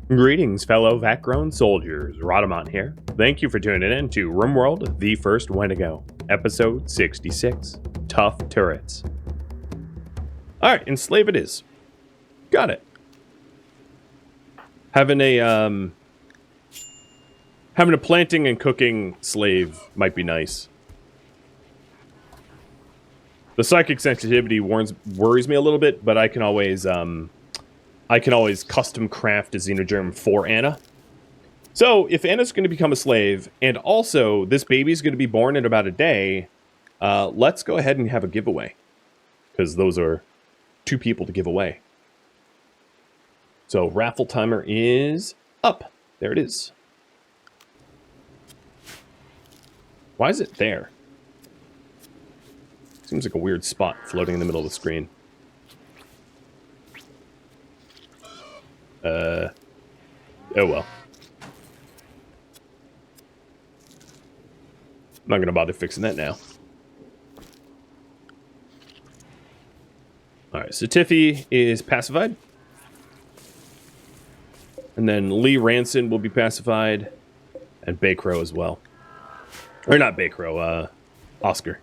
Greetings, fellow vat-grown soldiers. Rhadamant here. Thank you for tuning in to RimWorld, the first Wendigo, episode 66. Tough turrets. Alright, enslave it is. Got it. Having a planting and cooking slave might be nice. The psychic sensitivity worries me a little bit, but I can always custom craft a xenogerm for Anna. So, if Anna's going to become a slave, and also this baby's going to be born in about a day, let's go ahead and have a giveaway. Because those are 2 people to give away. So, raffle timer is up. There it is. Why is it there? Seems like a weird spot floating in the middle of the screen. Oh well. I'm not gonna bother fixing that now. Alright, so Tiffy is pacified. And then Lee Ranson will be pacified. And Baycrow as well. Or not Baycrow, Oscar.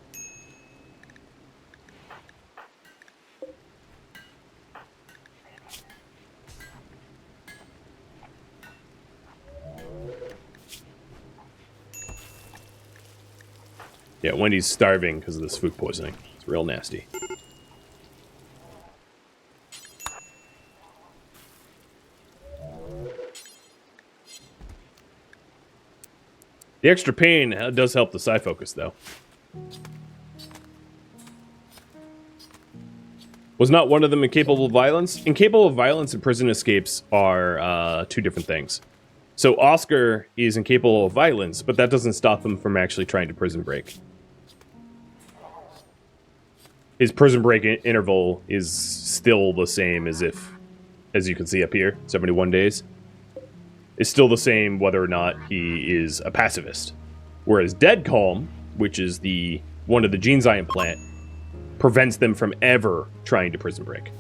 Yeah, Wendy's starving because of this food poisoning. It's real nasty. The extra pain does help the psi focus, though. Was not one of them incapable of violence? Incapable of violence and prison escapes are 2 different things. So Oscar is incapable of violence, but that doesn't stop him from actually trying to prison break. His prison break interval is still the same as you can see up here, 71 days. It's still the same whether or not he is a pacifist. Whereas Dead Calm, which is one of the genes I implant, prevents them from ever trying to prison break.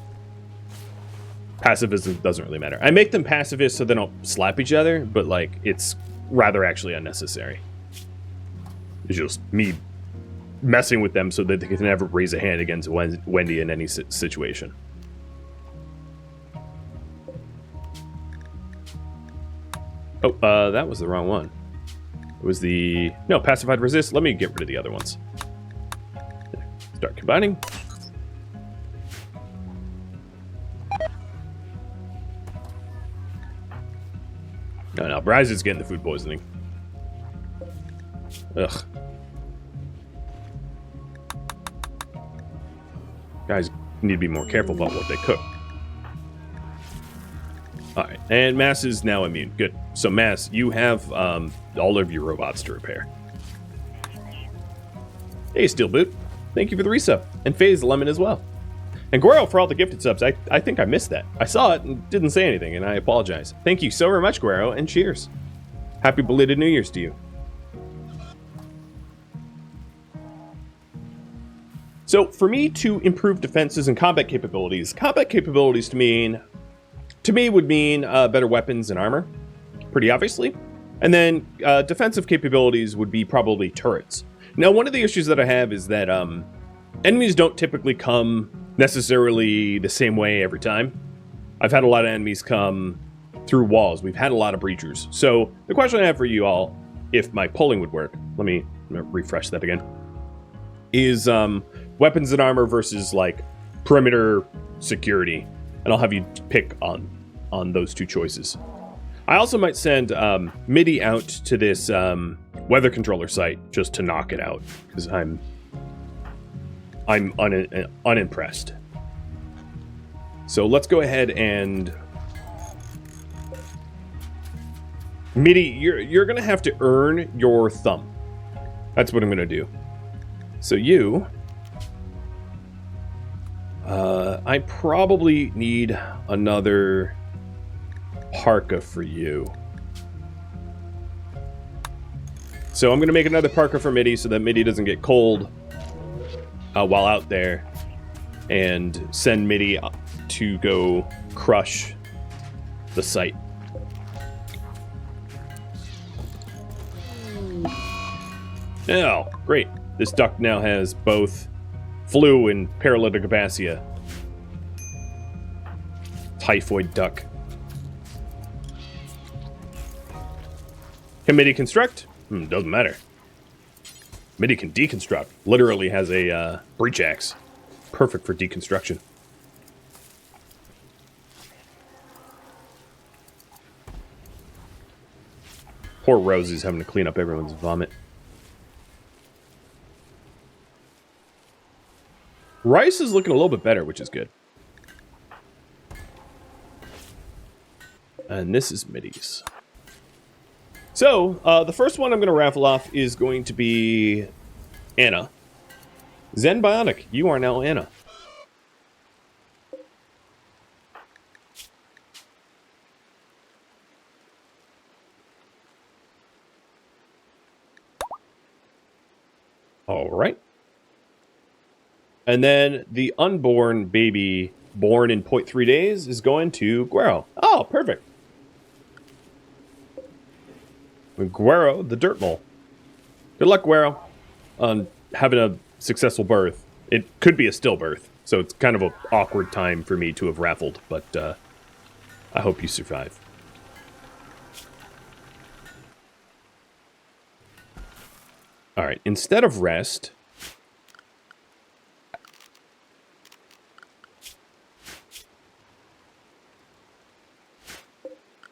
Pacifism doesn't really matter. I make them pacifists so they don't slap each other, but like it's rather actually unnecessary. It's just me messing with them so that they can never raise a hand against Wendy in any situation. Oh, that was the wrong one. It was no, pacified resist. Let me get rid of the other ones. Start combining. No, no, Bryce is getting the food poisoning. Ugh. Guys need to be more careful about what they cook. Alright, and Mass is now immune. Good. So, Mass, you have all of your robots to repair. Hey, Steelboot. Thank you for the resub. And FaZe Lemon as well. And Guero for all the gifted subs. I think I missed that. I saw it and didn't say anything, and I apologize. Thank you so very much, Guero, and cheers. Happy belated New Year's to you. So, for me to improve defenses and combat capabilities to me would mean better weapons and armor, pretty obviously. And then defensive capabilities would be probably turrets. Now, one of the issues that I have is that enemies don't typically come necessarily the same way every time. I've had a lot of enemies come through walls. We've had a lot of breachers. So, the question I have for you all, if my polling would work, let me refresh that again, is weapons and armor versus like perimeter security, and I'll have you pick on those 2 choices. I also might send MIDI out to this weather controller site just to knock it out, because I'm unimpressed. So let's go ahead and MIDI. You're gonna have to earn your thumb. That's what I'm gonna do. So you, I probably need another parka for you. So I'm going to make another parka for MIDI so that MIDI doesn't get cold while out there, and send MIDI to go crush the site. Oh, great. This duck now has both flu and paralytic abasia. Typhoid duck. Can MIDI construct? Doesn't matter. MIDI can deconstruct. Literally has a breach axe. Perfect for deconstruction. Poor Rosie's having to clean up everyone's vomit. Rice is looking a little bit better, which is good. And this is MIDI's. So, the first one I'm going to raffle off is going to be Anna. Zen Bionic, you are now Anna. All right. And then the unborn baby born in 0.3 days is going to Guero. Oh, perfect. Guero, the dirt mole. Good luck, Guero, on having a successful birth. It could be a stillbirth, so it's kind of an awkward time for me to have raffled, but I hope you survive. All right, instead of rest,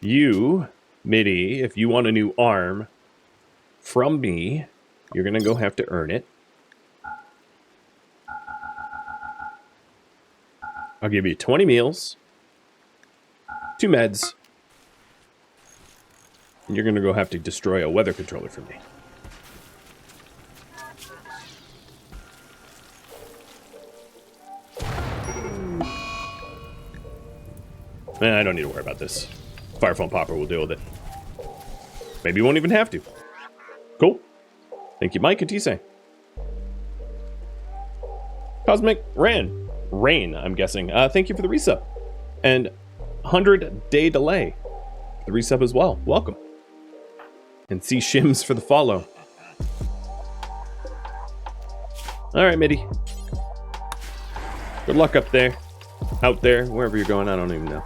you, MIDI, if you want a new arm from me, you're going to go have to earn it. I'll give you 20 meals, 2 meds, and you're going to go have to destroy a weather controller for me. I don't need to worry about this. Firephone Popper will deal with it. Maybe you won't even have to. Cool. Thank you, Mike and Tisei. Cosmic Rain, I'm guessing. Thank you for the resub. And 100-day delay. The resub as well. Welcome. And see Shims for the follow. Alright, MIDI. Good luck up there. Out there. Wherever you're going, I don't even know.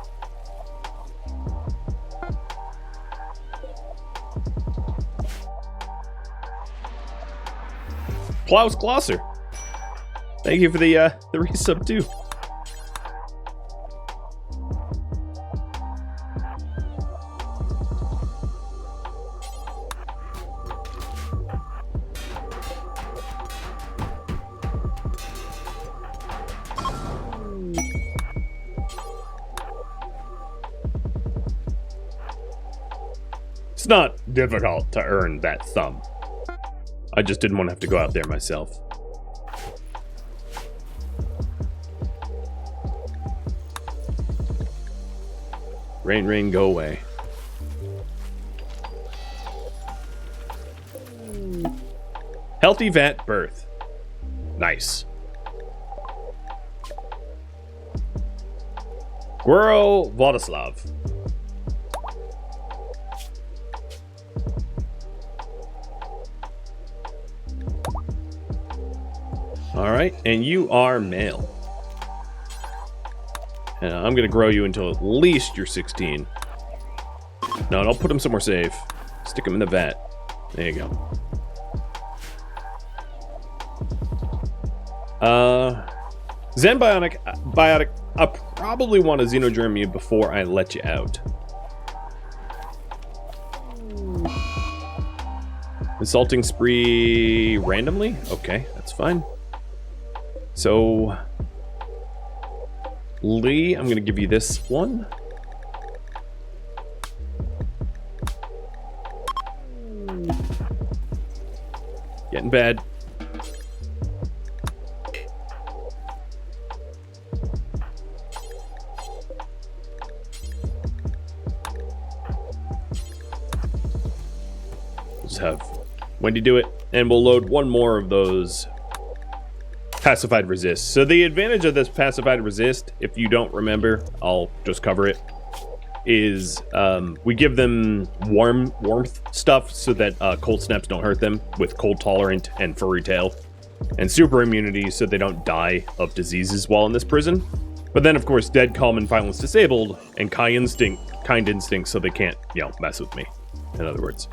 Klaus Glosser. Thank you for the resub too. It's not difficult to earn that sum. I just didn't want to have to go out there myself. Rain, go away. Healthy vat birth. Nice. Guero Vladislav. Alright, and you are male. And I'm going to grow you until at least you're 16. No, don't put him somewhere safe. Stick him in the vat. There you go. Zen Biotic, I probably want to xenogerm you before I let you out. Assaulting spree randomly? Okay, that's fine. So, Lee, I'm going to give you this one. Getting bad. Let's have Wendy do it, and we'll load one more of those pacified resist. So the advantage of this pacified resist, if you don't remember, I'll just cover it. is we give them warmth stuff so that cold snaps don't hurt them, with cold tolerant and furry tail, and super immunity so they don't die of diseases while in this prison. But then, of course, dead, calm, and violence disabled, and kind instinct so they can't, mess with me, in other words.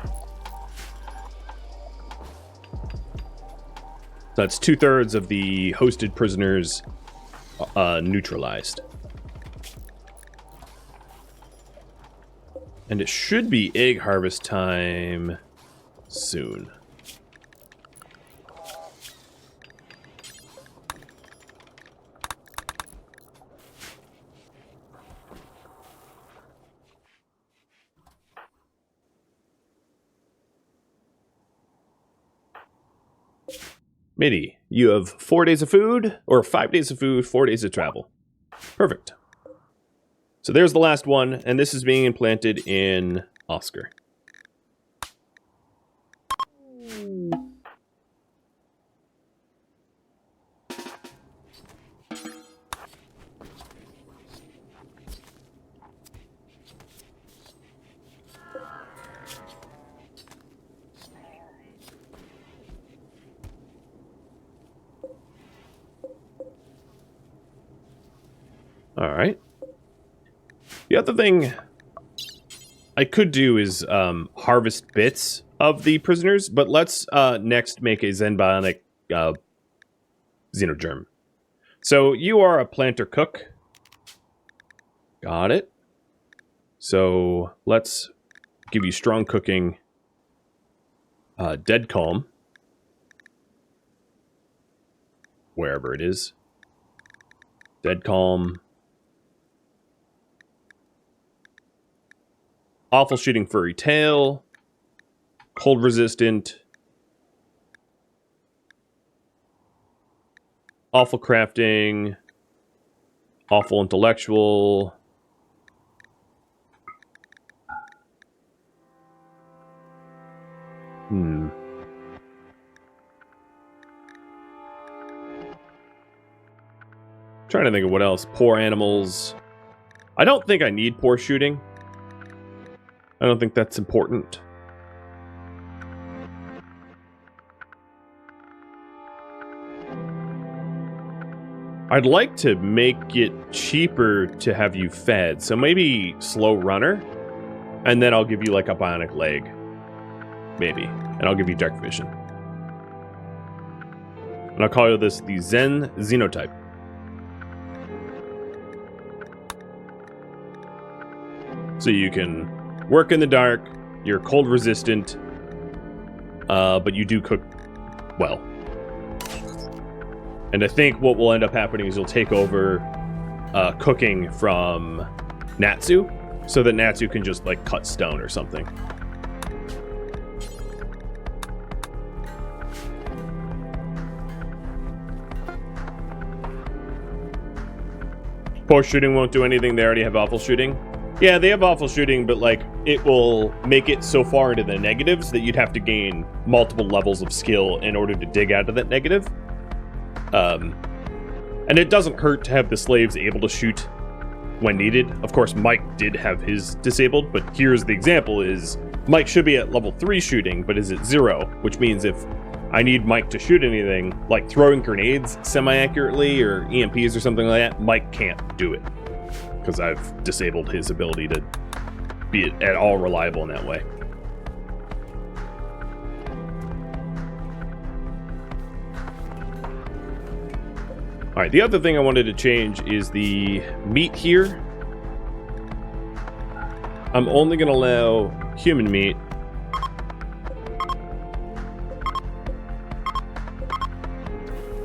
So that's 2/3 of the hosted prisoners neutralized. And it should be egg harvest time soon. MIDI, you have 4 days of food, or 5 days of food, 4 days of travel. Perfect. So there's the last one, and this is being implanted in Oscar. All right. The other thing I could do is harvest bits of the prisoners, but let's next make a Zenbionic xenogerm. So you are a planter cook. Got it. So let's give you strong cooking, dead calm, wherever it is. Dead calm. Awful shooting furry tail, cold resistant, awful crafting, awful intellectual, Trying to think of what else. Poor animals. I don't think I need poor shooting. I don't think that's important. I'd like to make it cheaper to have you fed. So maybe slow runner. And then I'll give you like a bionic leg. Maybe. And I'll give you dark vision. And I'll call this the Zen Xenotype. So you can work in the dark, you're cold resistant, but you do cook well. And I think what will end up happening is you'll take over cooking from Natsu, so that Natsu can just like cut stone or something. Poor shooting won't do anything, they already have awful shooting. Yeah, they have awful shooting, but like it will make it so far into the negatives that you'd have to gain multiple levels of skill in order to dig out of that negative. And it doesn't hurt to have the slaves able to shoot when needed. Of course, Mike did have his disabled, but here's the example is Mike should be at level 3 shooting, but is at 0, which means if I need Mike to shoot anything, like throwing grenades semi-accurately or EMPs or something like that, Mike can't do it. Because I've disabled his ability to be at all reliable in that way. Alright, the other thing I wanted to change is the meat here. I'm only going to allow human meat.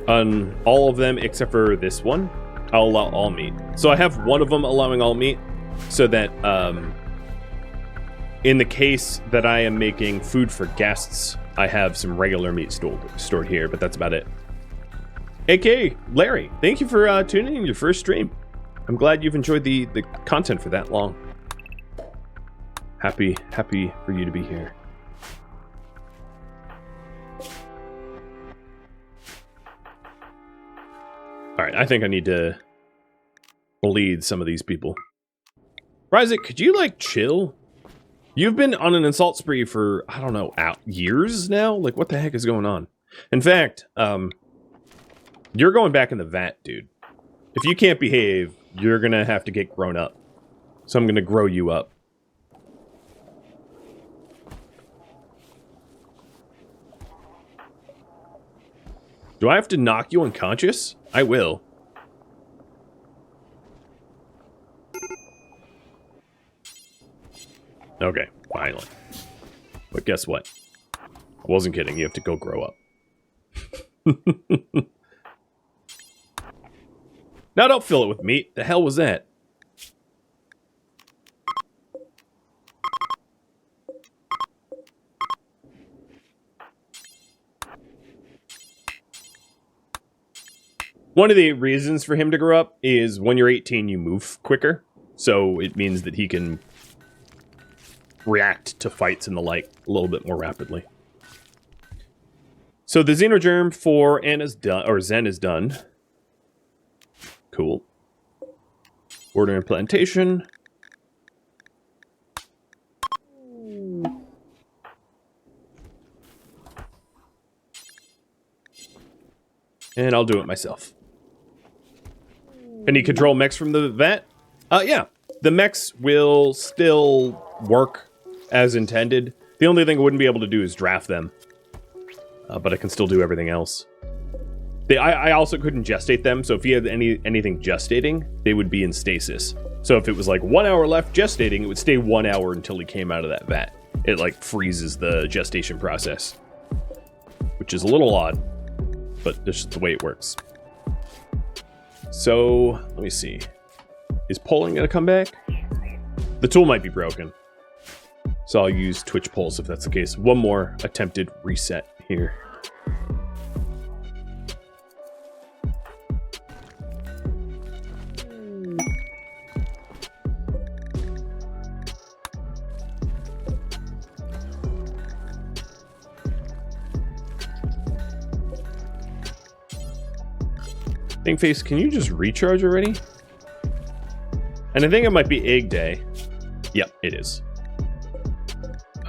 On all of them except for this one. I'll allow all meat. So I have one of them allowing all meat, so that in the case that I am making food for guests, I have some regular meat stored here, but that's about it. AK, Larry, thank you for tuning in your first stream. I'm glad you've enjoyed the content for that long. Happy for you to be here. Alright, I think I need to bleed some of these people. Ryzik, could you, like, chill? You've been on an assault spree for, I don't know, years now? Like, what the heck is going on? In fact, you're going back in the vat, dude. If you can't behave, you're gonna have to get grown up. So I'm gonna grow you up. Do I have to knock you unconscious? I will. Okay, finally. But guess what? I wasn't kidding. You have to go grow up. Now don't fill it with meat. The hell was that? One of the reasons for him to grow up is when you're 18, you move quicker. So it means that he can react to fights and the like a little bit more rapidly. So the xenogerm for Anna's done, or Zen is done. Cool. Order implantation. And I'll do it myself. Can you control mechs from the vat? Yeah. The mechs will still work as intended. The only thing I wouldn't be able to do is draft them. But I can still do everything else. I also couldn't gestate them, so if you had anything gestating, they would be in stasis. So if it was like 1 hour left gestating, it would stay 1 hour until he came out of that vat. It like freezes the gestation process. Which is a little odd, but that's just the way it works. So, let me see. Is polling gonna come back? The tool might be broken. So I'll use Twitch Pulse if that's the case. One more attempted reset here. Thingface, can you just recharge already? And I think it might be egg day. Yep, it is.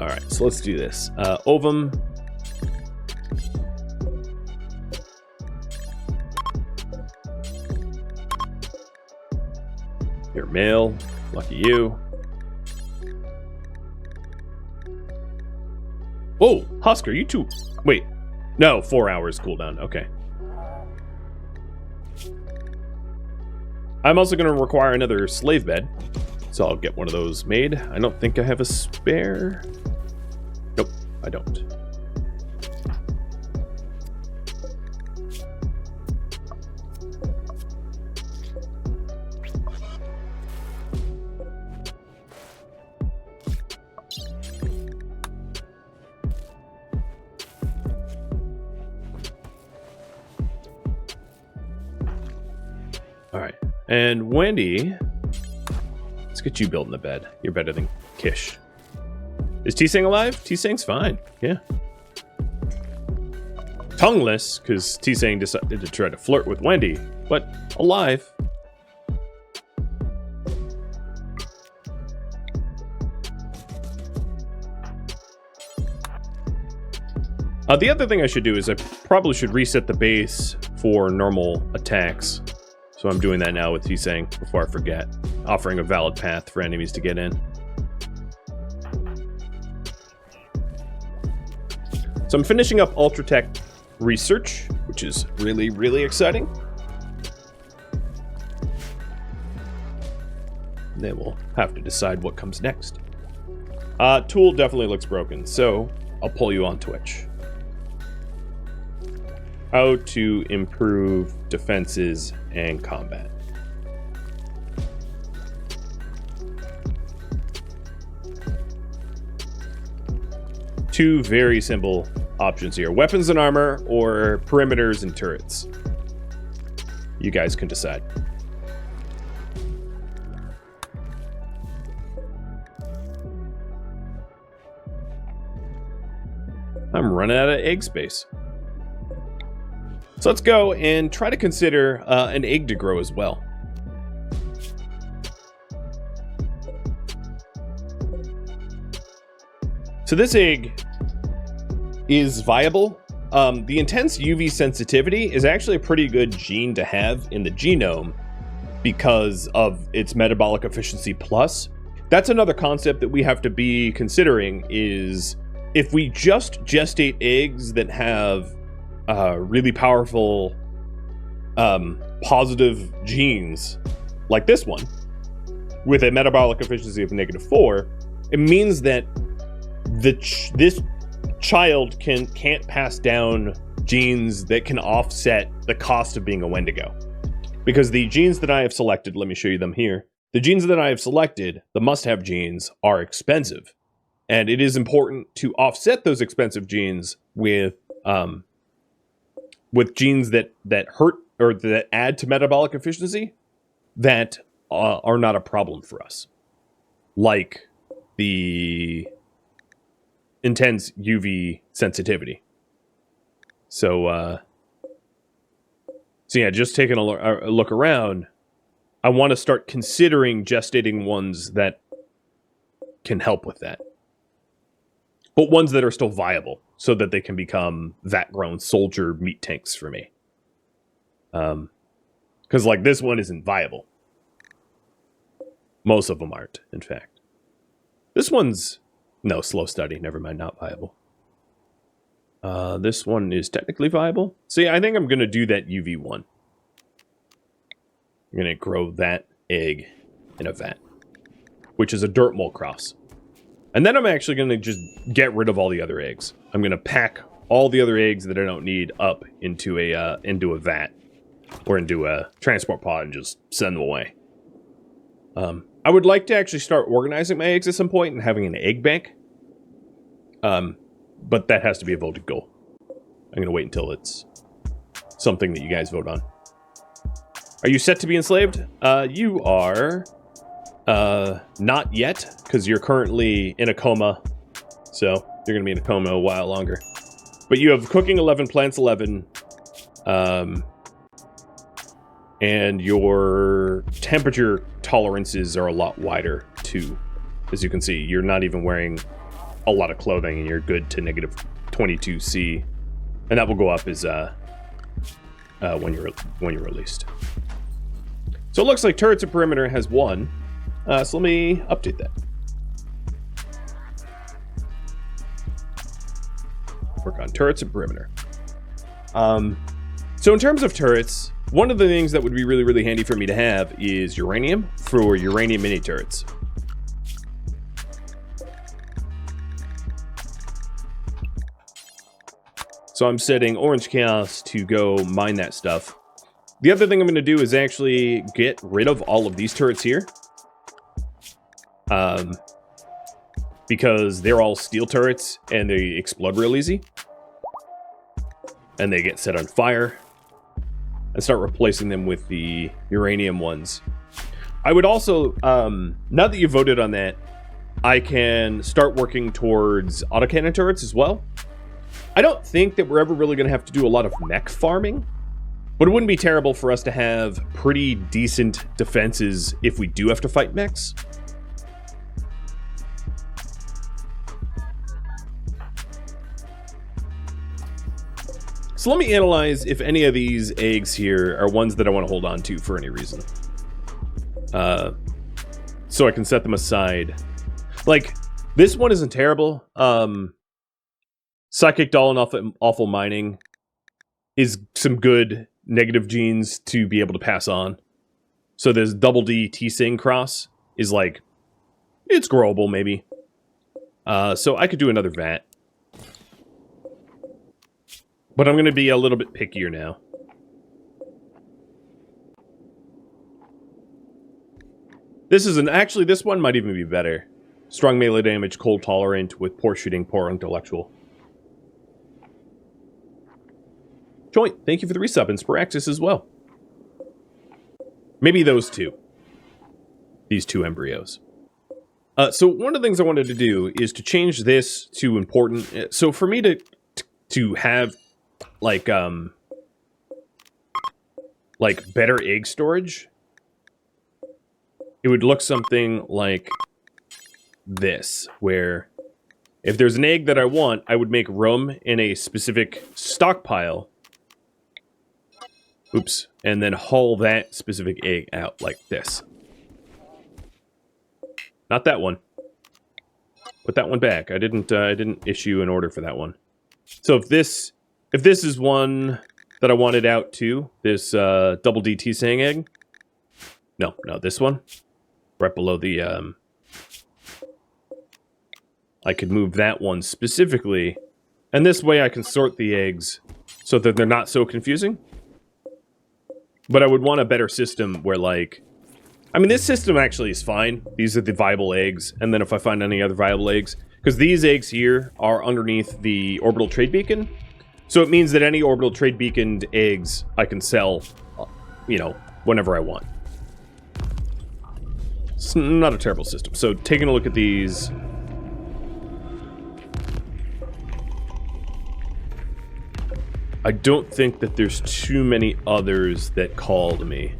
Alright, so let's do this. Ovum. You're male. Lucky you. Whoa, Husker, you too. Wait. No, 4 hours cooldown. Okay. I'm also going to require another slave bed, so I'll get one of those made. I don't think I have a spare. Nope, I don't. All right. And Wendy, let's get you building the bed. You're better than Kish. Is T-Sang alive? T-Sang's fine, yeah. Tongueless, because T-Sang decided to try to flirt with Wendy, but alive. The other thing I should do is I probably should reset the base for normal attacks. So I'm doing that now with T-Sang before I forget, offering a valid path for enemies to get in. So I'm finishing up Ultratech research, which is really, really exciting. Then we'll have to decide what comes next. Tool definitely looks broken, so I'll pull you on Twitch. How to improve defenses and combat. Two very simple options here. Weapons and armor or perimeters and turrets. You guys can decide. I'm running out of egg space. So let's go and try to consider an egg to grow as well. So this egg is viable. The intense UV sensitivity is actually a pretty good gene to have in the genome because of its metabolic efficiency plus. That's another concept that we have to be considering is if we just gestate eggs that have really powerful positive genes like this one with a metabolic efficiency of -4, it means that this child can't pass down genes that can offset the cost of being a Wendigo. Because the genes that I have selected, let me show you them here. The genes that I have selected, the must-have genes, are expensive. And it is important to offset those expensive genes with genes that hurt or that add to metabolic efficiency that are not a problem for us. Like the intense UV sensitivity. So yeah, just taking a look around, I want to start considering gestating ones that can help with that. But ones that are still viable, so that they can become vat-grown soldier meat tanks for me. Because, like, this one isn't viable. Most of them aren't, in fact. This one's... No, slow study. Never mind, not viable. This one is technically viable. See, I think I'm going to do that UV one. I'm going to grow that egg in a vat, which is a dirt mole cross. And then I'm actually going to just get rid of all the other eggs. I'm going to pack all the other eggs that I don't need up into a vat or into a transport pod and just send them away. I would like to actually start organizing my eggs at some point and having an egg bank. But that has to be a voted goal. I'm going to wait until it's something that you guys vote on. Are you set to be enslaved? You are not yet, because you're currently in a coma. So you're going to be in a coma a while longer. But you have cooking 11, plants 11, and your temperature tolerances are a lot wider too. As you can see, you're not even wearing a lot of clothing, and you're good to -22°C, and that will go up as when you're released. So it looks like turrets and perimeter has 1. So let me update that. Work on turrets and perimeter. So in terms of turrets, one of the things that would be really, really handy for me to have is uranium for uranium mini turrets. So I'm setting Orange Chaos to go mine that stuff. The other thing I'm going to do is actually get rid of all of these turrets here. Because they're all steel turrets and they explode real easy. And they get set on fire. And start replacing them with the uranium ones. I would also, now that you voted on that, I can start working towards autocannon turrets as well. I don't think that we're ever really going to have to do a lot of mech farming, but it wouldn't be terrible for us to have pretty decent defenses if we do have to fight mechs. So let me analyze if any of these eggs here are ones that I want to hold on to for any reason. So I can set them aside. Like, this one isn't terrible. Psychic Doll and Awful Mining is some good negative genes to be able to pass on. So this double D T-Sing cross is like, it's growable maybe. So I could do another vat. But I'm going to be a little bit pickier now. Actually, this one might even be better. Strong melee damage, cold tolerant, with poor shooting, poor intellectual. Joint, thank you for the resub, and Sporaxis as well. Maybe those two. These two embryos. So one of the things I wanted to do is to change this to important. So for me to have like better egg storage, it would look something like this, where If there's an egg that I want, I would make room in a specific stockpile. Oops. And then haul that specific egg out like this. Not that one. Put that one back. I didn't issue an order for that one. So if this is one that I wanted out too, this double DT saying egg. No, this one. Right below the I could move that one specifically, and this way I can sort the eggs so that they're not so confusing. But I would want a better system where, like... I mean, this system actually is fine. These are the viable eggs, and then if I find any other viable eggs... Because these eggs here are underneath the orbital trade beacon. So it means that any orbital trade beaconed eggs I can sell, you know, whenever I want. It's not a terrible system. So taking a look at these... I don't think that there's too many others that call to me.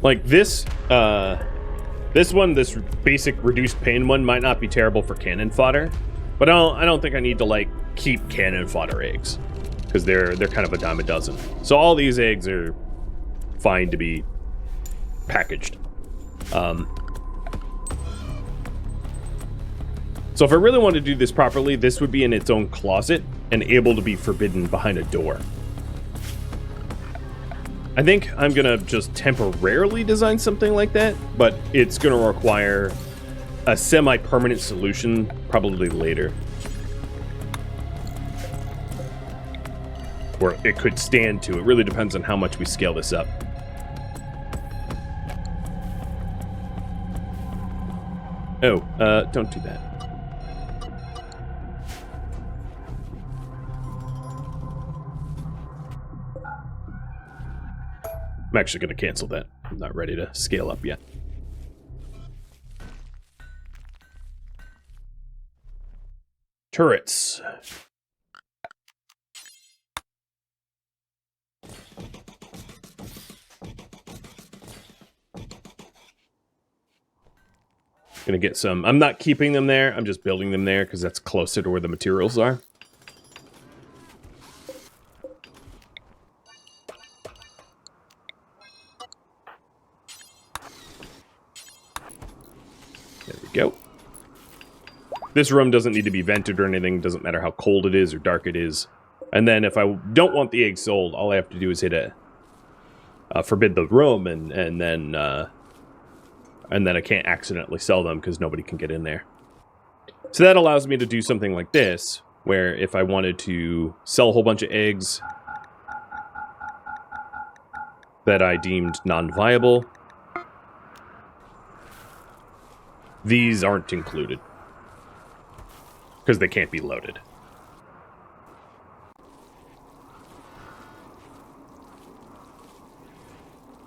Like this basic reduced pain one might not be terrible for cannon fodder, but I don't think I need to like keep cannon fodder eggs because they're kind of a dime a dozen. So all these eggs are fine to be packaged. So if I really wanted to do this properly, this would be in its own closet and able to be forbidden behind a door. I think I'm gonna just temporarily design something like that, but it's gonna require a semi-permanent solution probably later. Or it could stand to. It really depends on how much we scale this up. Oh, don't do that. I'm actually going to cancel that. I'm not ready to scale up yet. Turrets. Gonna get some. I'm not keeping them there. I'm just building them there because that's closer to where the materials are. There we go. This room doesn't need to be vented or anything. Doesn't matter how cold it is or dark it is. And then if I don't want the egg sold, all I have to do is hit a forbid the room, and then I can't accidentally sell them because nobody can get in there. So that allows me to do something like this, where if I wanted to sell a whole bunch of eggs that I deemed non-viable, these aren't included because they can't be loaded.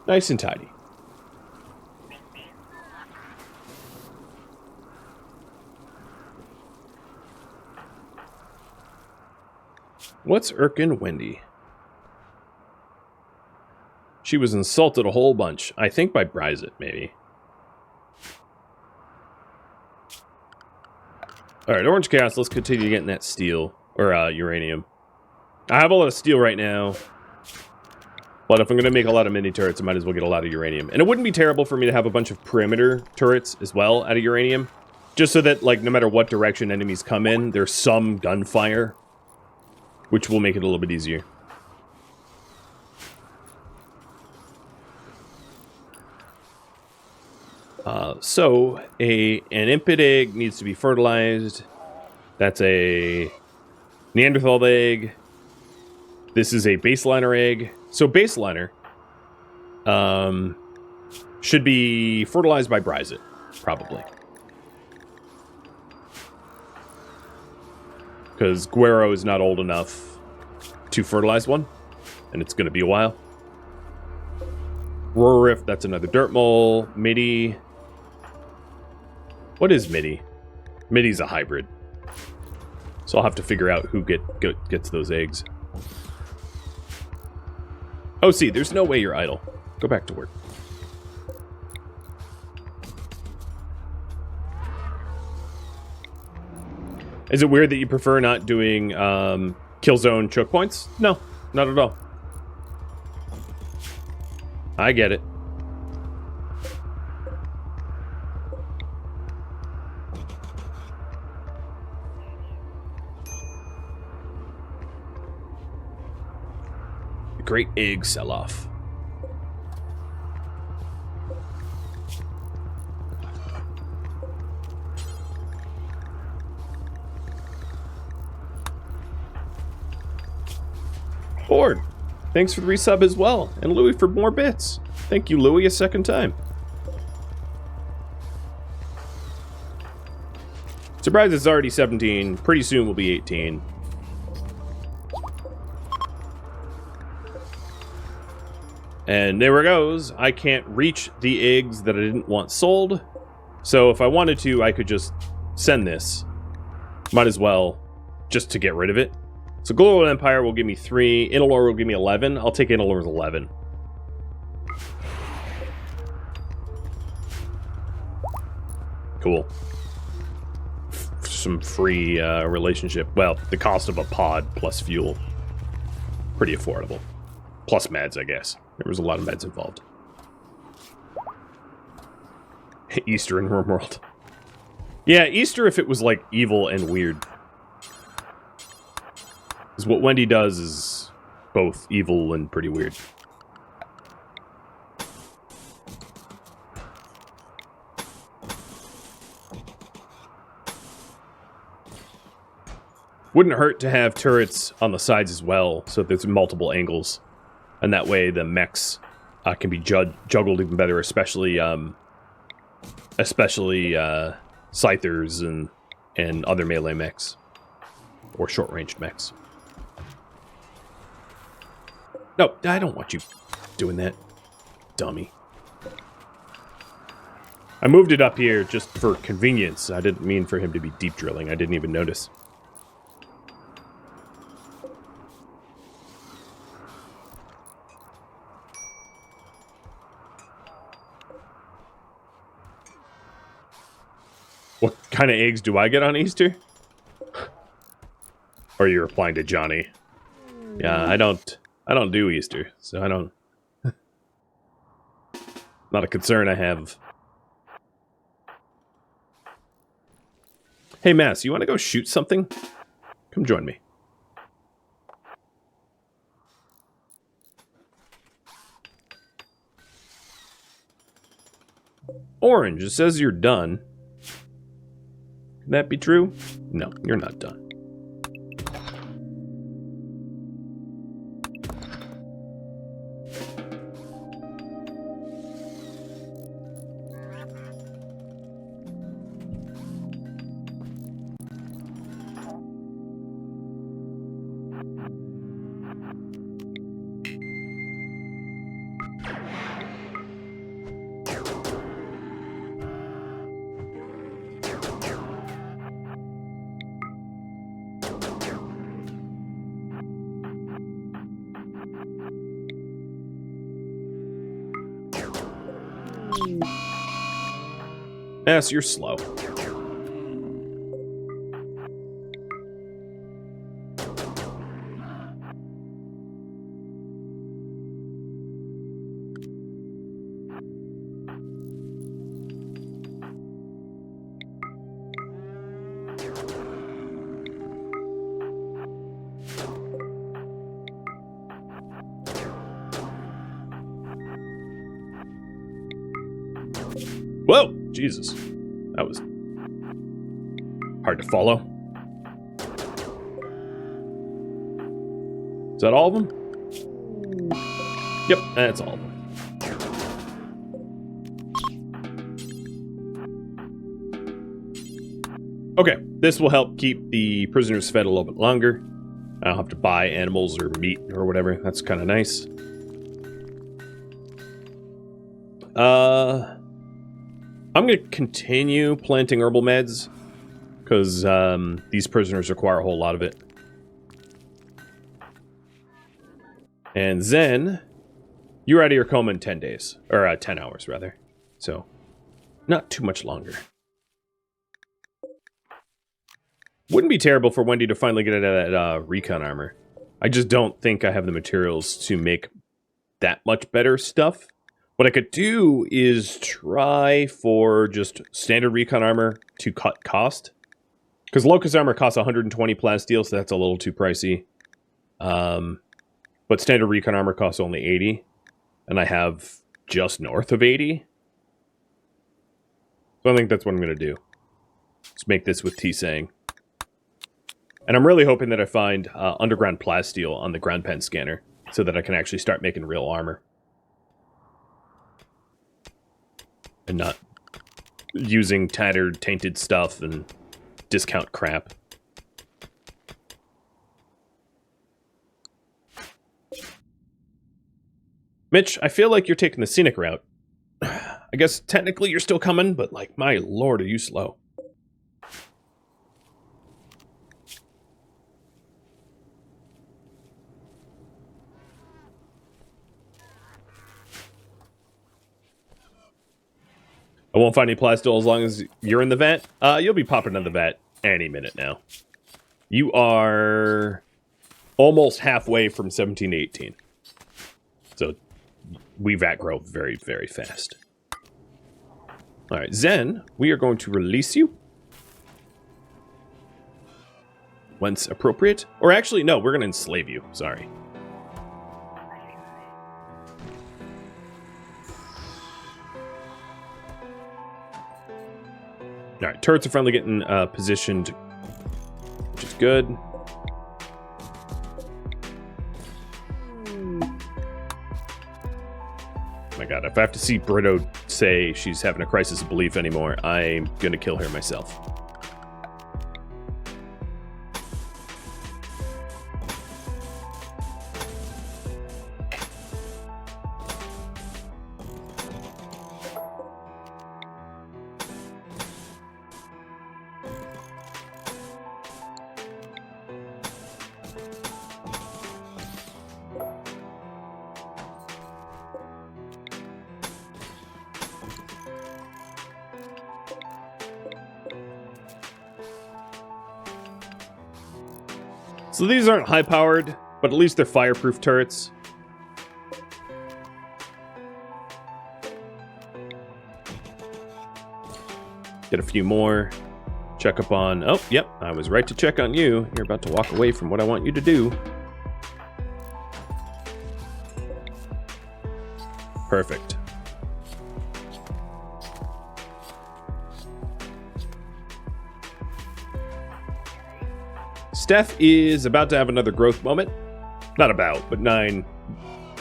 Nice and tidy. What's irking Wendy? She was insulted a whole bunch. I think by Bryzit, maybe. Alright, Orange Cast, let's continue getting that steel. Or, uranium. I have a lot of steel right now. But if I'm going to make a lot of mini turrets, I might as well get a lot of uranium. And it wouldn't be terrible for me to have a bunch of perimeter turrets as well out of uranium. Just so that, like, no matter what direction enemies come in, there's some gunfire. Which will make it a little bit easier. So, an impid egg needs to be fertilized. That's a Neanderthal egg. This is a baseliner egg. So baseliner should be fertilized by Bryzit, probably. Because Guero is not old enough to fertilize one, and it's going to be a while. Rorif, that's another dirt mole. Midi. What is Midi? Middy's a hybrid. So I'll have to figure out who gets those eggs. Oh, see, there's no way you're idle. Go back to work. Is it weird that you prefer not doing kill zone choke points? No, not at all. I get it. The great egg sell-off. Horde, thanks for the resub as well. And Louie for more bits. Thank you, Louie, a second time. Surprised it's already 17. Pretty soon we'll be 18. And there it goes. I can't reach the eggs that I didn't want sold. So if I wanted to, I could just send this. Might as well, just to get rid of it. So Global Empire will give me 3. Inalor will give me 11. I'll take Inalor's 11. Cool. Some free relationship. Well, the cost of a pod plus fuel. Pretty affordable. Plus meds, I guess. There was a lot of meds involved. Easter in RimWorld. Yeah, Easter if it was, like, evil and weird. Because what Wendy does is both evil and pretty weird. Wouldn't hurt to have turrets on the sides as well, so there's multiple angles. And that way the mechs can be juggled even better, especially scythers and other melee mechs. Or short-ranged mechs. No, I don't want you doing that, dummy. I moved it up here just for convenience. I didn't mean for him to be deep drilling. I didn't even notice. What kind of eggs do I get on Easter? Or are you replying to Johnny? Yeah, I don't do Easter, so I don't... Not a concern I have. Hey, Mass, you want to go shoot something? Come join me. Orange, it says you're done. Can that be true? No, you're not done. Yes, you're slow. Whoa! Jesus. That was hard to follow. Is that all of them? Yep, that's all of them. Okay, this will help keep the prisoners fed a little bit longer. I don't have to buy animals or meat or whatever. That's kind of nice. I'm going to continue planting herbal meds. because these prisoners require a whole lot of it. And Zen, you're out of your coma in 10 days. Or 10 hours, rather. So, not too much longer. Wouldn't be terrible for Wendy to finally get out of that recon armor. I just don't think I have the materials to make that much better stuff. What I could do is try for just standard recon armor to cut cost. Because Locust armor costs 120 plasteel, so that's a little too pricey. But standard recon armor costs only 80. And I have just north of 80. So I think that's what I'm going to do. Let's make this with T-Sang. And I'm really hoping that I find underground plasteel on the ground pen scanner, so that I can actually start making real armor. And not using tattered, tainted stuff and discount crap. Mitch, I feel like you're taking the scenic route. I guess technically you're still coming, but like, my lord, are you slow. I won't find any plasteel as long as you're in the vat. You'll be popping in the vat any minute now. You are almost halfway from 17 to 18. So we vat grow very, very fast. Alright, Zen, we are going to release you. Whence appropriate. Or actually, no, we're going to enslave you. Sorry. Alright, turrets are finally getting positioned, which is good. My god, if I have to see Brito say she's having a crisis of belief anymore, I'm gonna kill her myself. So these aren't high-powered, but at least they're fireproof turrets. Get a few more. Check up on... Oh, yep, I was right to check on you. You're about to walk away from what I want you to do. Perfect. Steph is about to have another growth moment. Not about, but 9.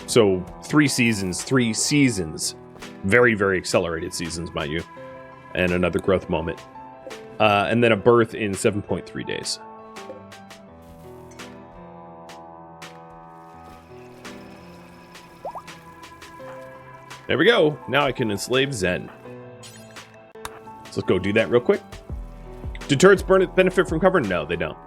So 3 seasons. 3 seasons. Very, very accelerated seasons, mind you. And another growth moment. And then a birth in 7.3 days. There we go. Now I can enslave Zen. So let's go do that real quick. Do turrets benefit from cover? No, they don't.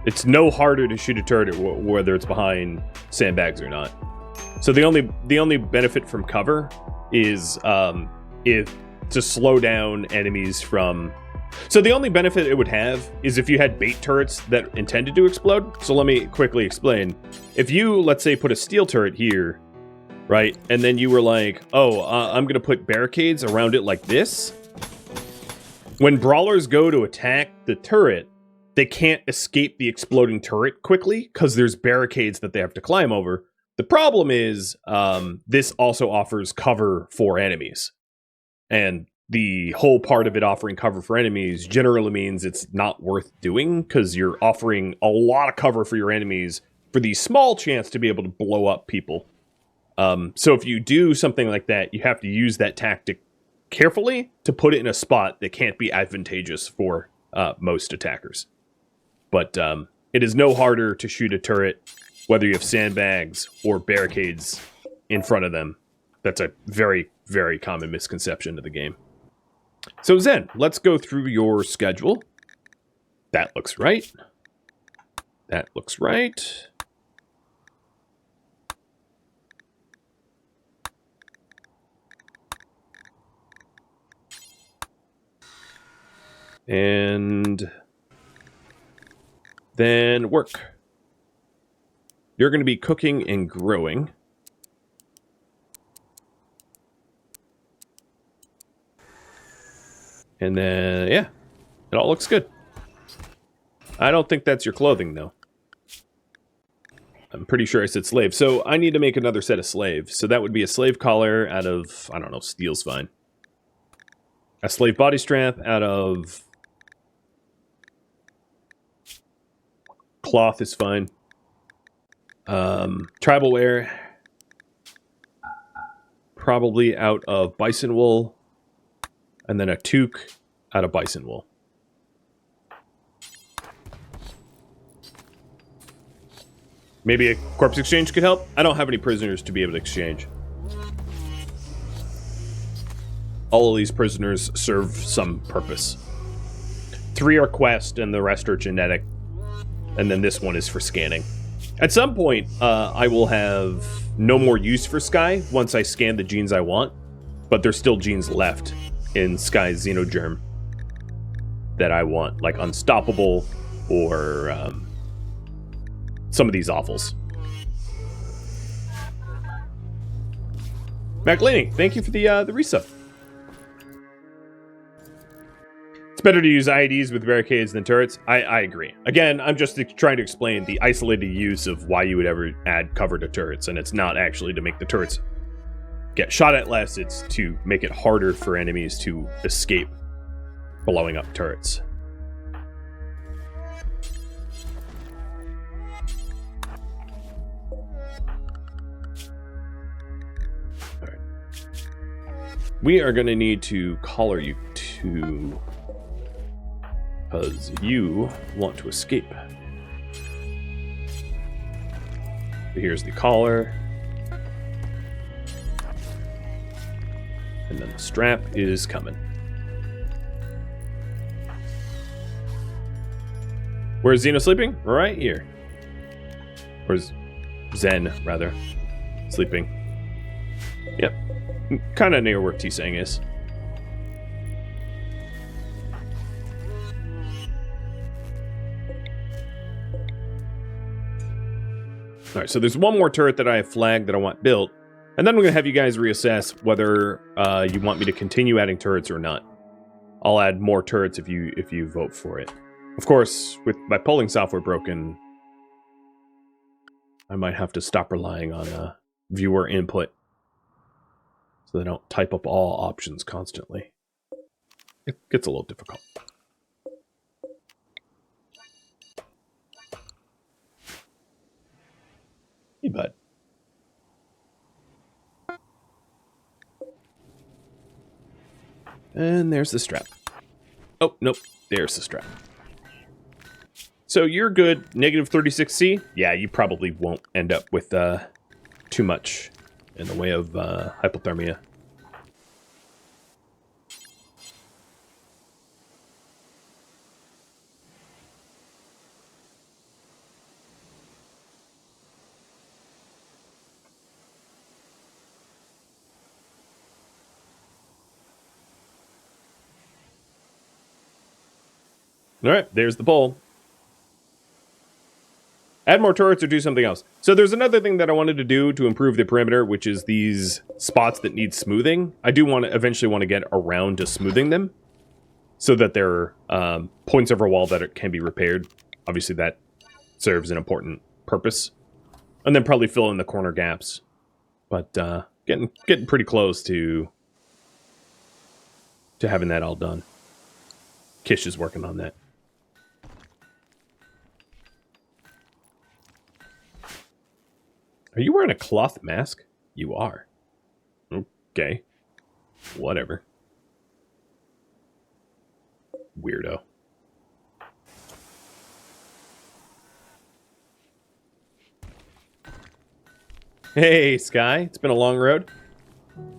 It's no harder to shoot a turret whether it's behind sandbags or not. So the only benefit from cover is if to slow down enemies from. So the only benefit it would have is if you had bait turrets that intended to explode. So let me quickly explain. If you, let's say, put a steel turret here, right, and then you were like, oh, I'm gonna put barricades around it like this. When brawlers go to attack the turret, they can't escape the exploding turret quickly because there's barricades that they have to climb over. The problem is this also offers cover for enemies. And the whole part of it offering cover for enemies generally means it's not worth doing because you're offering a lot of cover for your enemies for the small chance to be able to blow up people. So if you do something like that, you have to use that tactic carefully to put it in a spot that can't be advantageous for most attackers. But it is no harder to shoot a turret, whether you have sandbags or barricades in front of them. That's a very, very common misconception of the game. So Zen, let's go through your schedule. That looks right. That looks right. And then work. You're going to be cooking and growing. And then, yeah, it all looks good. I don't think that's your clothing, though. I'm pretty sure I said slave. So I need to make another set of slaves. So that would be a slave collar out of, I don't know, steel's fine. A slave body strap out of cloth is fine. Tribal wear, probably out of bison wool. And then a toque out of bison wool. Maybe a corpse exchange could help? I don't have any prisoners to be able to exchange. All of these prisoners serve some purpose. 3 are quest and the rest are genetic. And then this one is for scanning. At some point, I will have no more use for Sky once I scan the genes I want. But there's still genes left in Sky's xenogerm that I want, like Unstoppable or some of these offals. MacLeany, thank you for the resub. It's better to use IEDs with barricades than turrets. I agree. Again, I'm just trying to explain the isolated use of why you would ever add cover to turrets, and it's not actually to make the turrets get shot at less, it's to make it harder for enemies to escape blowing up turrets. Alright. We are going to need to collar you too, because you want to escape. Here's the collar. And then the strap is coming. Where's Xeno sleeping? Right here. Where's Zen, rather, sleeping? Yep. Kind of near where T-Sang is. Alright, so there's one more turret that I have flagged that I want built. And then I'm going to have you guys reassess whether you want me to continue adding turrets or not. I'll add more turrets if you vote for it. Of course, with my polling software broken, I might have to stop relying on viewer input so they don't type up all options constantly. It gets a little difficult. Hey, bud. And there's the strap. Oh, nope. There's the strap. So you're good. Negative 36C? Yeah, you probably won't end up with too much in the way of hypothermia. All right, there's the poll. Add more turrets or do something else. So there's another thing that I wanted to do to improve the perimeter, which is these spots that need smoothing. I do want to eventually want to get around to smoothing them so that there are points over a wall that can be repaired. Obviously, that serves an important purpose. And then probably fill in the corner gaps. But getting pretty close to having that all done. Kish is working on that. Are you wearing a cloth mask? You are. Okay. Whatever. Weirdo. Hey, Sky. It's been a long road.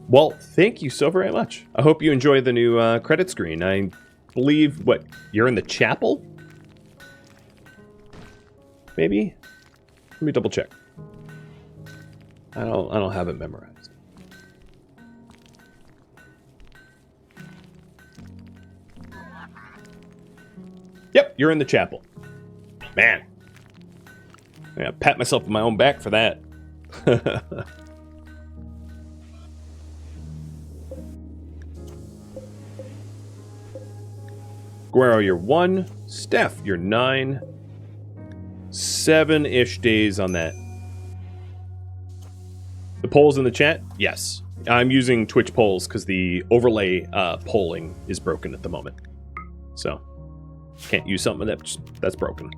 Well, thank you so very much. I hope you enjoy the new credit screen. I believe, what, you're in the chapel? Maybe? Let me double check. I don't have it memorized. Yep, you're in the chapel. Man. I gotta pat myself on my own back for that. Guerrero, you're 1. Steph, you're 9. 7-ish days on that. The polls in the chat? Yes. I'm using Twitch polls because the overlay polling is broken at the moment. So, can't use something that's broken.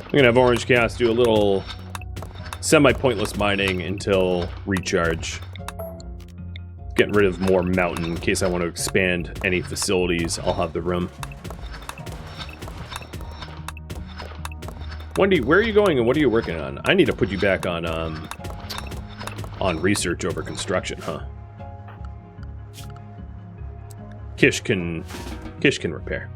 I'm gonna have Orange Chaos do a little semi-pointless mining until recharge. Getting rid of more mountain in case I want to expand any facilities. I'll have the room. Wendy, where are you going and what are you working on? I need to put you back on research over construction, huh? Kish can repair.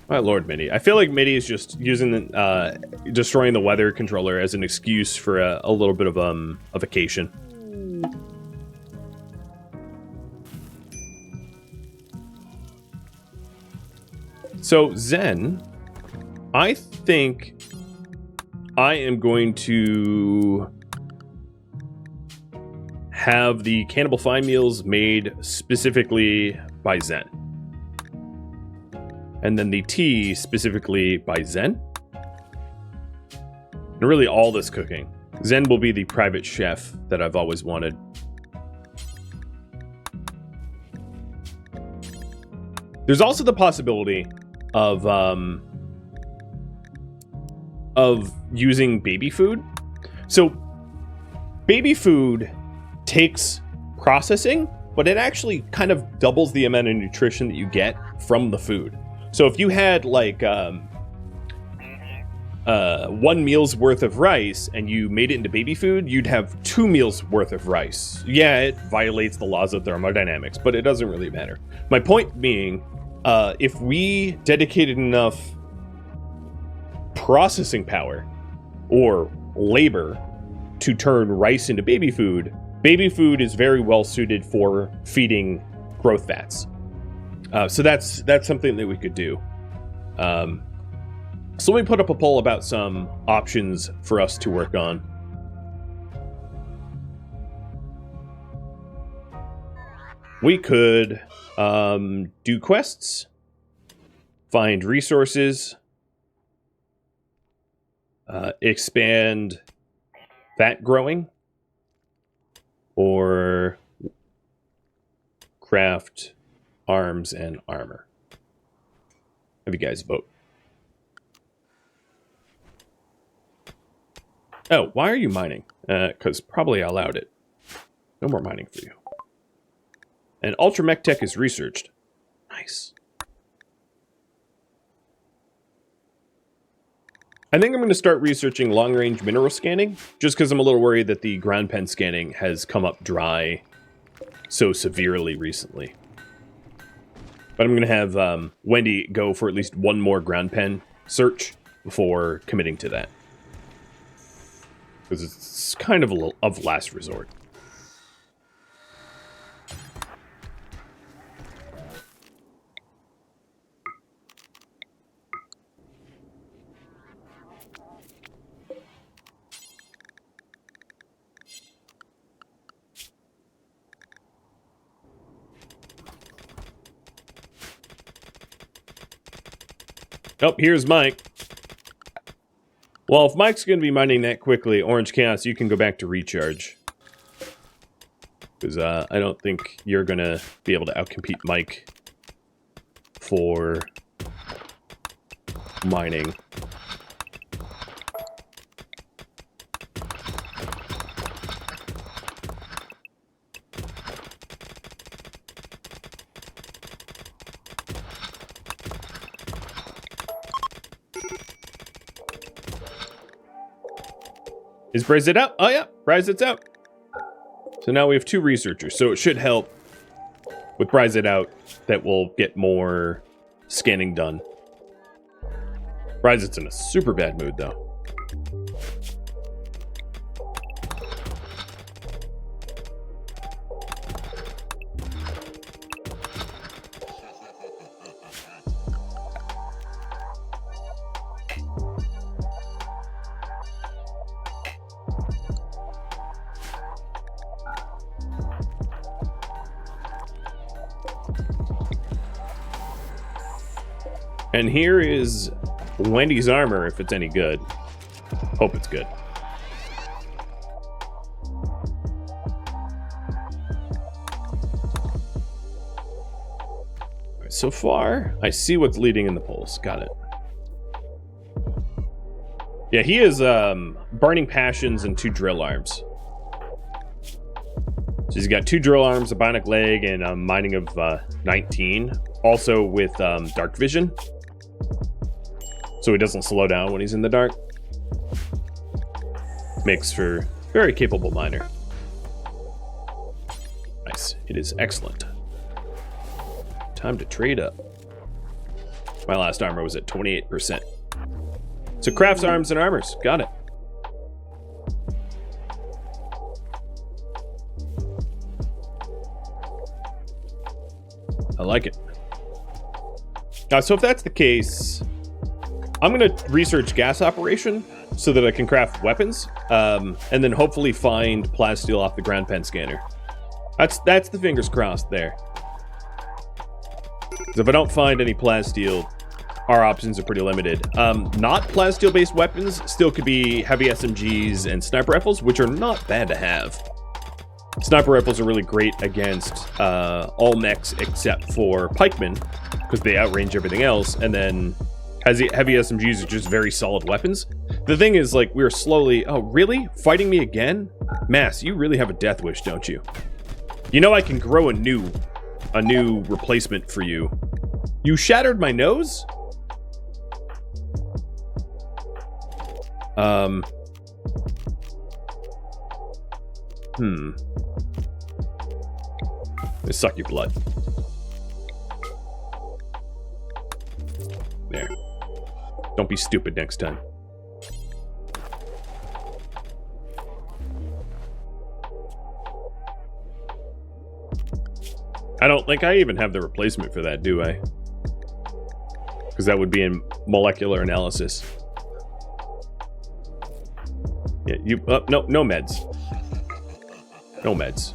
My lord, MIDI. I feel like MIDI is just using destroying the weather controller as an excuse for a little bit of a vacation. So Zen, I think I am going to have the cannibal fine meals made specifically by Zen. And then the tea specifically by Zen. And really all this cooking. Zen will be the private chef that I've always wanted. There's also the possibility of using baby food. So baby food takes processing, but it actually kind of doubles the amount of nutrition that you get from the food. So if you had like 1 meal's worth of rice and you made it into baby food, you'd have 2 meals worth of rice. Yeah, it violates the laws of thermodynamics, but it doesn't really matter. My point being, if we dedicated enough processing power or labor to turn rice into baby food is very well suited for feeding growth fats. So that's something that we could do. So let me put up a poll about some options for us to work on. We could do quests, find resources, expand fat growing, or craft arms and armor. Have you guys vote. Oh, why are you mining? Because probably I allowed it. No more mining for you. And Ultra Mech Tech is researched. Nice. I think I'm going to start researching long-range mineral scanning, just because I'm a little worried that the ground pen scanning has come up dry so severely recently. But I'm going to have Wendy go for at least 1 more ground pen search before committing to that. Because it's kind of of last resort. Oh, here's Mike. Well, if Mike's going to be mining that quickly, Orange Chaos, you can go back to recharge. Because I don't think you're going to be able to outcompete Mike for mining. Is Brazit out? Oh yeah, Brazit's out. So now we have 2 researchers, so it should help with Brazit out that we'll get more scanning done. Brazit's in a super bad mood though. And here is Wendy's armor, if it's any good. Hope it's good. All right, so far, I see what's leading in the polls. Got it. Yeah, he is burning passions and 2 drill arms. So he's got 2 drill arms, a bionic leg, and a mining of 19. Also with dark vision. So he doesn't slow down when he's in the dark. Makes for very capable miner. Nice. It is excellent. Time to trade up. My last armor was at 28%. So crafts arms and armors. Got it. I like it. So if that's the case, I'm going to research gas operation so that I can craft weapons, and then hopefully find plasteel off the ground pen scanner. That's the fingers crossed there. Because if I don't find any plasteel, our options are pretty limited. Not plasteel-based weapons still could be heavy SMGs and sniper rifles, which are not bad to have. Sniper rifles are really great against all mechs except for pikemen, because they outrange everything else, and then heavy SMGs are just very solid weapons. The thing is, like, we're slowly... Oh, really? Fighting me again? Mass, you really have a death wish, don't you? You know I can grow a new replacement for you. You shattered my nose? Let's suck your blood. There. Don't be stupid next time. I don't think I even have the replacement for that, do I? Because that would be in molecular analysis. Yeah, you... no meds. No meds.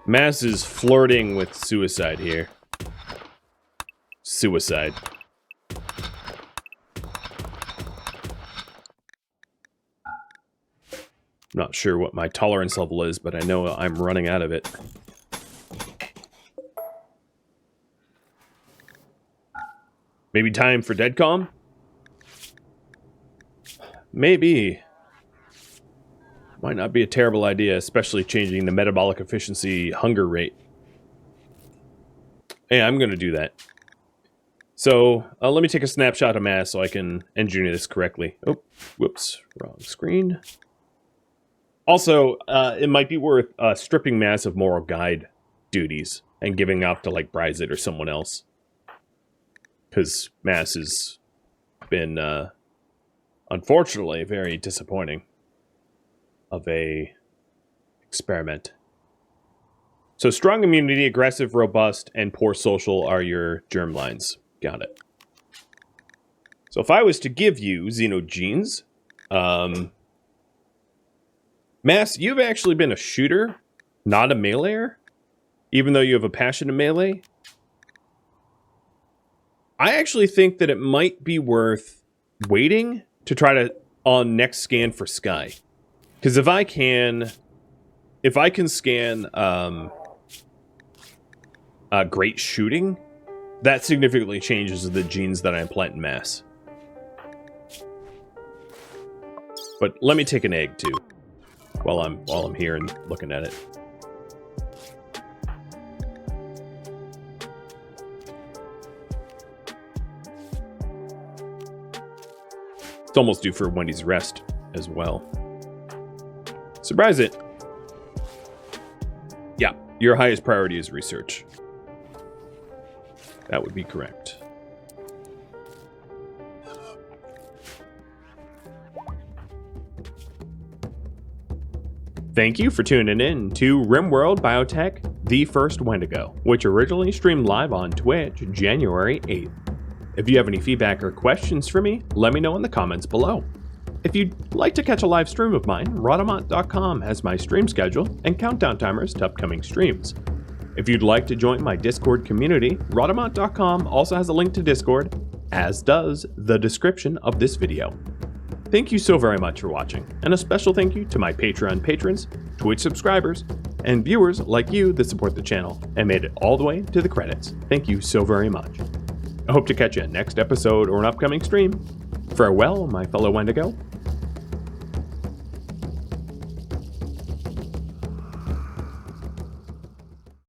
Mass is flirting with suicide here. Suicide. Not sure what my tolerance level is, but I know I'm running out of it. Maybe time for Deadcom? Maybe. Might not be a terrible idea, especially changing the metabolic efficiency hunger rate. Hey, I'm going to do that. So, let me take a snapshot of Mass so I can engineer this correctly. Oh, whoops, wrong screen. Also, it might be worth stripping Mass of moral guide duties and giving off to, like, Bryzit or someone else. Because Mass has been, unfortunately, very disappointing of a experiment. So strong immunity, aggressive, robust, and poor social are your germ lines. Got it. So if I was to give you xenogenes, Mass, you've actually been a shooter, not a meleeer, even though you have a passion in melee. I actually think that it might be worth waiting to try to on next scan for Sky. Because if I can scan great shooting, that significantly changes the genes that I implant in mass. But let me take an egg too, while I'm here and looking at it. It's almost due for Wendy's rest as well. Surprise it. Yeah, your highest priority is research. That would be correct. Thank you for tuning in to RimWorld Biotech, The First Wendigo, which originally streamed live on Twitch January 8th. If you have any feedback or questions for me, let me know in the comments below. If you'd like to catch a live stream of mine, Rhadamant.com has my stream schedule and countdown timers to upcoming streams. If you'd like to join my Discord community, Rhadamant.com also has a link to Discord, as does the description of this video. Thank you so very much for watching, and a special thank you to my Patreon patrons, Twitch subscribers, and viewers like you that support the channel and made it all the way to the credits. Thank you so very much. I hope to catch you next episode or an upcoming stream. Farewell, my fellow Wendigo,